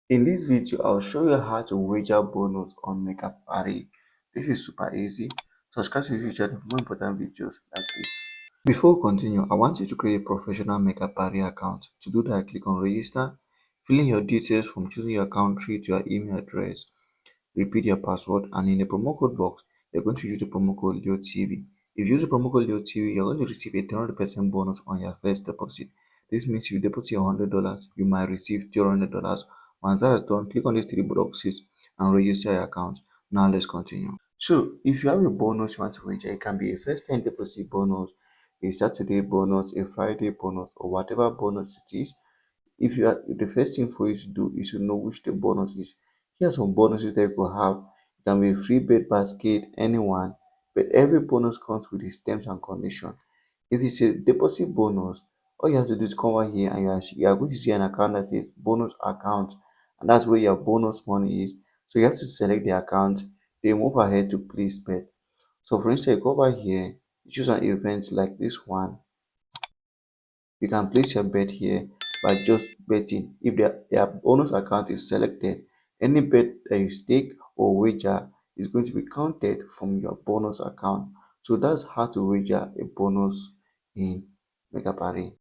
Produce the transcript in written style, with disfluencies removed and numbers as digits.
In this video, I'll show you how to wager bonus on Megapari. This is super easy. Subscribe to this channel for more important videos like this. Before we continue, I want you to create a professional Megapari account. To do that, click on register, fill in your details from choosing your country to your email address, repeat your password, and in the promo code box, you're going to use the promo code LeoTV. If you use the promo code LeoTV, you're going to receive a 300% bonus on your first deposit. This means if you deposit $100, you might receive $300. Once that is done, click on these three boxes and register your account. Now let's continue. So if you have a bonus you want to wager, it can be a first time deposit bonus, a Saturday bonus, a Friday bonus, or whatever bonus it is. If you are, the first thing for you to do is to know which the bonus is. Here are some bonuses that you could have. It can be a free bed basket, anyone, but every bonus comes with its terms and conditions. If it's a deposit bonus, all you have to do is come over here and you are going to see an account that says bonus account, and that's where your bonus money is. So you have to select the account, then move ahead to place bet. So for instance, you go over here, you choose an event like this one. You can place your bet here by just betting. If their bonus account is selected, any bet that you stake or wager is going to be counted from your bonus account. So that's how to wager a bonus in Megapari.